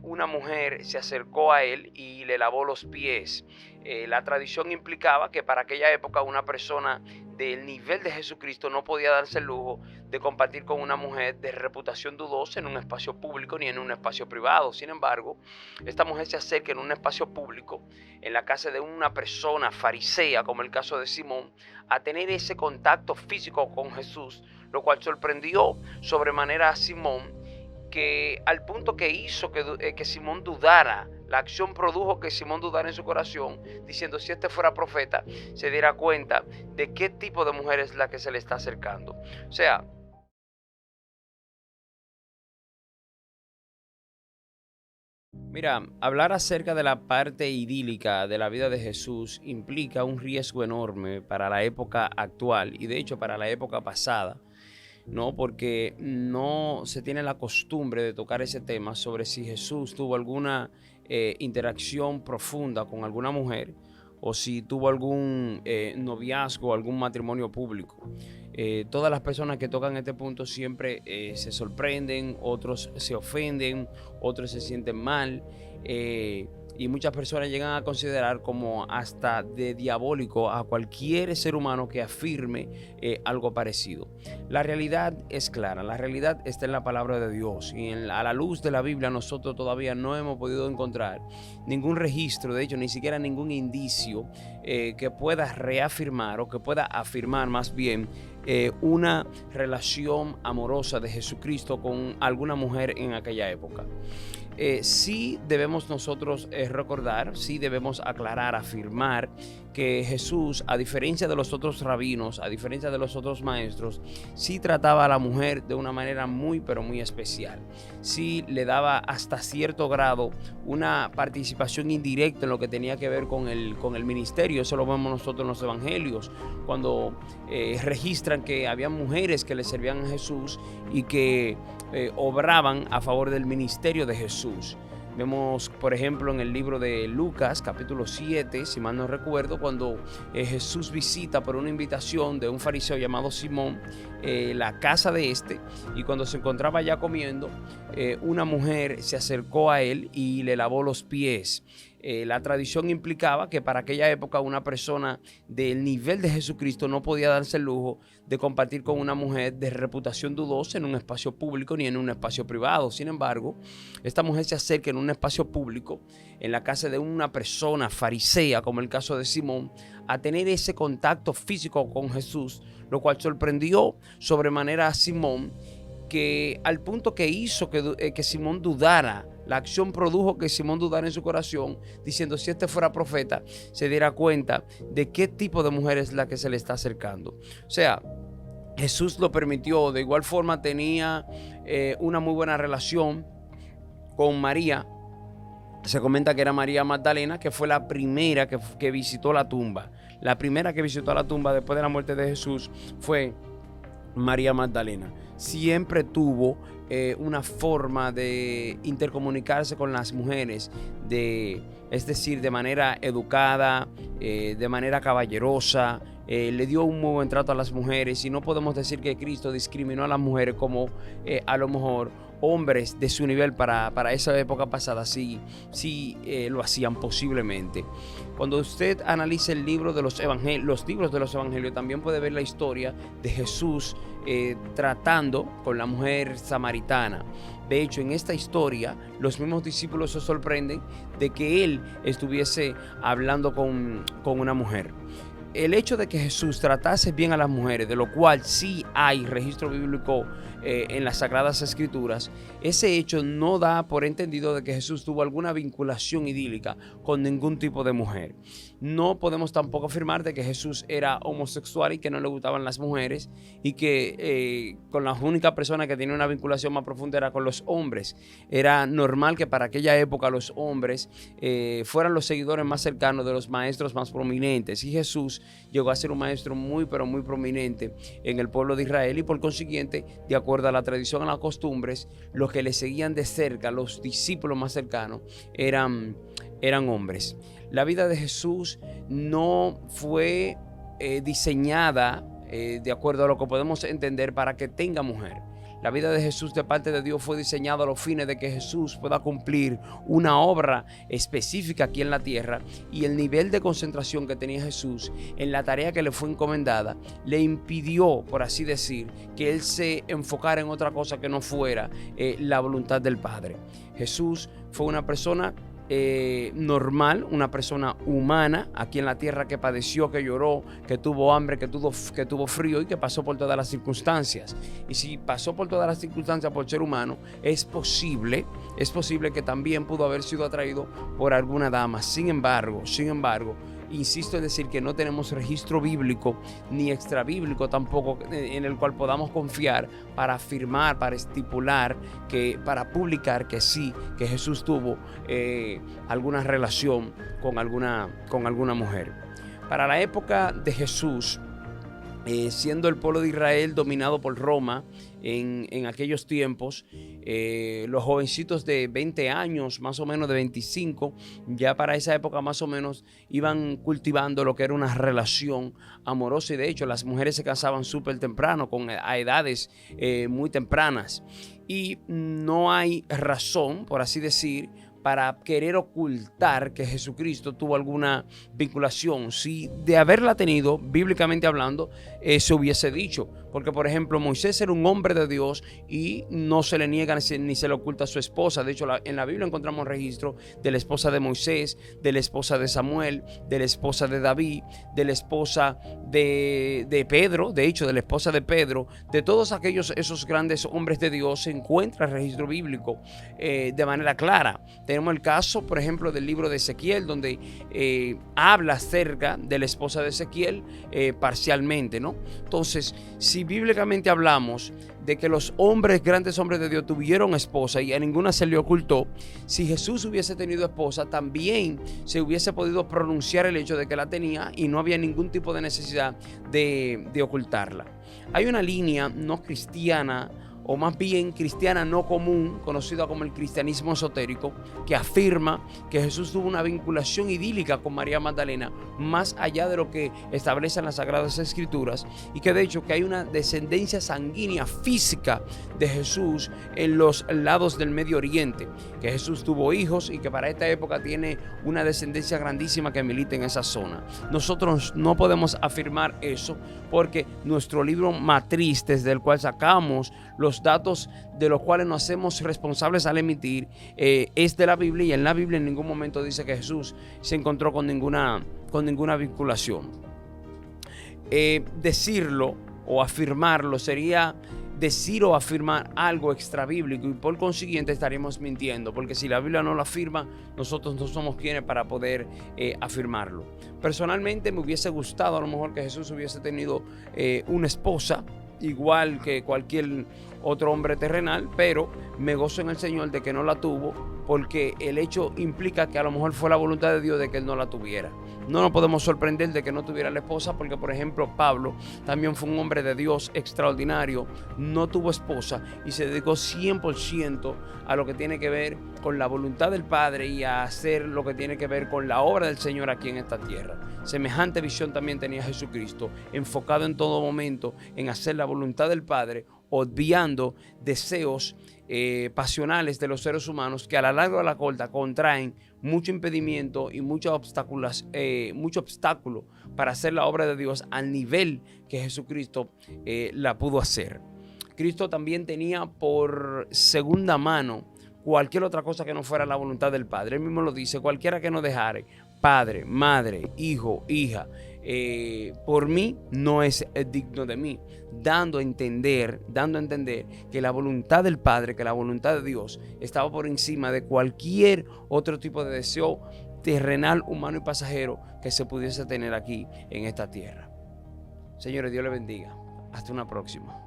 una mujer se acercó a él y le lavó los pies. La tradición implicaba que para aquella época una persona del nivel de Jesucristo no podía darse el lujo de compartir con una mujer de reputación dudosa en un espacio público ni en un espacio privado. Sin embargo, esta mujer se acerca en un espacio público, en la casa de una persona farisea, como el caso de Simón, a tener ese contacto físico con Jesús, lo cual sorprendió sobremanera a Simón, que al punto que hizo que Simón dudara. La acción produjo que Simón dudara en su corazón, diciendo: si este fuera profeta, se diera cuenta de qué tipo de mujer es la que se le está acercando. O sea, mira, hablar acerca de la parte idílica de la vida de Jesús implica un riesgo enorme para la época actual y de hecho para la época pasada, ¿no? Porque no se tiene la costumbre de tocar ese tema sobre si Jesús tuvo alguna interacción profunda con alguna mujer o si tuvo algún noviazgo, algún matrimonio público. Todas las personas que tocan este punto siempre se sorprenden, otros se ofenden, otros se sienten mal. Y muchas personas llegan a considerar como hasta de diabólico a cualquier ser humano que afirme algo parecido. La realidad es clara, la realidad está en la palabra de Dios y a la luz de la Biblia nosotros todavía no hemos podido encontrar ningún registro, de hecho ni siquiera ningún indicio que pueda reafirmar o que pueda afirmar más bien una relación amorosa de Jesucristo con alguna mujer en aquella época. Sí debemos nosotros recordar, sí debemos aclarar, afirmar que Jesús, a diferencia de los otros rabinos, a diferencia de los otros maestros, sí trataba a la mujer de una manera muy, pero muy especial. Sí le daba hasta cierto grado una participación indirecta en lo que tenía que ver con el ministerio. Eso lo vemos nosotros en los evangelios, cuando registran que había mujeres que le servían a Jesús y que obraban a favor del ministerio de Jesús. Vemos, por ejemplo, en el libro de Lucas, capítulo 7, si mal no recuerdo, cuando Jesús visita por una invitación de un fariseo llamado Simón la casa de este, y cuando se encontraba ya comiendo, una mujer se acercó a él y le lavó los pies. La tradición implicaba que para aquella época una persona del nivel de Jesucristo no podía darse el lujo de compartir con una mujer de reputación dudosa en un espacio público ni en un espacio privado. Sin embargo, esta mujer se acerca en un espacio público, en la casa de una persona farisea, como el caso de Simón, a tener ese contacto físico con Jesús, lo cual sorprendió sobremanera a Simón, que al punto que hizo que Simón dudara. La acción produjo que Simón dudara en su corazón, diciendo: si este fuera profeta, se diera cuenta de qué tipo de mujer es la que se le está acercando. O sea, Jesús lo permitió. De igual forma tenía una muy buena relación con María. Se comenta que era María Magdalena, que fue la primera que visitó la tumba. La primera que visitó la tumba después de la muerte de Jesús fue María Magdalena. Siempre tuvo una forma de intercomunicarse con las mujeres, es decir, de manera educada, de manera caballerosa. Le dio un muy buen trato a las mujeres, y no podemos decir que Cristo discriminó a las mujeres como a lo mejor hombres de su nivel para esa época pasada sí lo hacían posiblemente. Cuando usted analiza el libro de los evangelios, los libros de los evangelios, también puede ver la historia de Jesús tratando con la mujer samaritana. De hecho, en esta historia, los mismos discípulos se sorprenden de que él estuviese hablando con una mujer. El hecho de que Jesús tratase bien a las mujeres, de lo cual sí hay registro bíblico en las Sagradas Escrituras, ese hecho no da por entendido de que Jesús tuvo alguna vinculación idílica con ningún tipo de mujer. No podemos tampoco afirmar de que Jesús era homosexual y que no le gustaban las mujeres, y que con la única persona que tenía una vinculación más profunda era con los hombres. Era normal que para aquella época los hombres fueran los seguidores más cercanos de los maestros más prominentes, y Jesús llegó a ser un maestro muy pero muy prominente en el pueblo de Israel, y por consiguiente, de acuerdo a la tradición, a las costumbres, los que le seguían de cerca, los discípulos más cercanos, eran hombres. La vida de Jesús no fue diseñada de acuerdo a lo que podemos entender para que tenga mujer. La vida de Jesús de parte de Dios fue diseñada a los fines de que Jesús pueda cumplir una obra específica aquí en la tierra, y el nivel de concentración que tenía Jesús en la tarea que le fue encomendada le impidió, por así decir, que él se enfocara en otra cosa que no fuera la voluntad del Padre. Jesús fue una persona normal, una persona humana aquí en la tierra, que padeció, que lloró, que tuvo hambre, que tuvo frío y que pasó por todas las circunstancias. Y si pasó por todas las circunstancias por ser humano, es posible que también pudo haber sido atraído por alguna dama. Sin embargo, insisto en decir que no tenemos registro bíblico ni extrabíblico tampoco en el cual podamos confiar para afirmar, para estipular, para publicar que sí, que Jesús tuvo alguna relación con alguna mujer. Para la época de Jesús, siendo el pueblo de Israel dominado por Roma en aquellos tiempos, los jovencitos de 20 años, más o menos de 25, ya para esa época más o menos iban cultivando lo que era una relación amorosa, y de hecho las mujeres se casaban súper temprano, a edades muy tempranas, y no hay razón, por así decir, para querer ocultar que Jesucristo tuvo alguna vinculación. Si de haberla tenido, bíblicamente hablando, se hubiese dicho. Porque, por ejemplo, Moisés era un hombre de Dios y no se le niega ni se le oculta a su esposa. De hecho, en la Biblia encontramos registro de la esposa de Moisés, de la esposa de Samuel, de la esposa de David, de la esposa de Pedro, de hecho, de la esposa de Pedro. De todos esos grandes hombres de Dios se encuentra el registro bíblico de manera clara. Tenemos el caso, por ejemplo, del libro de Ezequiel, donde habla acerca de la esposa de Ezequiel parcialmente, ¿no? Entonces, si bíblicamente hablamos de que los grandes hombres de Dios tuvieron esposa y a ninguna se le ocultó, si Jesús hubiese tenido esposa, también se hubiese podido pronunciar el hecho de que la tenía y no había ningún tipo de necesidad de ocultarla. Hay una línea no cristiana, o más bien cristiana no común, conocida como el cristianismo esotérico, que afirma que Jesús tuvo una vinculación idílica con María Magdalena, más allá de lo que establecen las Sagradas Escrituras, y que de hecho que hay una descendencia sanguínea física de Jesús en los lados del Medio Oriente, que Jesús tuvo hijos y que para esta época tiene una descendencia grandísima que milita en esa zona. Nosotros no podemos afirmar eso porque nuestro libro matriz, desde el cual sacamos los datos de los cuales nos hacemos responsables al emitir, es de la Biblia, y en la Biblia en ningún momento dice que Jesús se encontró con ninguna vinculación. Decirlo o afirmarlo sería decir o afirmar algo extrabíblico, y por consiguiente estaríamos mintiendo, porque si la Biblia no lo afirma, nosotros no somos quienes para poder afirmarlo. Personalmente me hubiese gustado a lo mejor que Jesús hubiese tenido una esposa, igual que cualquier otro hombre terrenal, pero me gozo en el Señor de que no la tuvo, porque el hecho implica que a lo mejor fue la voluntad de Dios de que él no la tuviera. No nos podemos sorprender de que no tuviera la esposa, porque por ejemplo Pablo también fue un hombre de Dios extraordinario, no tuvo esposa y se dedicó 100% a lo que tiene que ver con la voluntad del Padre y a hacer lo que tiene que ver con la obra del Señor aquí en esta tierra. Semejante visión también tenía Jesucristo, enfocado en todo momento en hacer la voluntad del Padre, obviando deseos pasionales de los seres humanos que a la larga de la corta contraen mucho impedimento y mucho obstáculo para hacer la obra de Dios al nivel que Jesucristo la pudo hacer. Cristo también tenía por segunda mano cualquier otra cosa que no fuera la voluntad del Padre. Él mismo lo dice: cualquiera que no dejare padre, madre, hijo, hija, por mí no es digno de mí, dando a entender que la voluntad del Padre, que la voluntad de Dios estaba por encima de cualquier otro tipo de deseo terrenal, humano y pasajero que se pudiese tener aquí en esta tierra. Señores, Dios les bendiga. Hasta una próxima.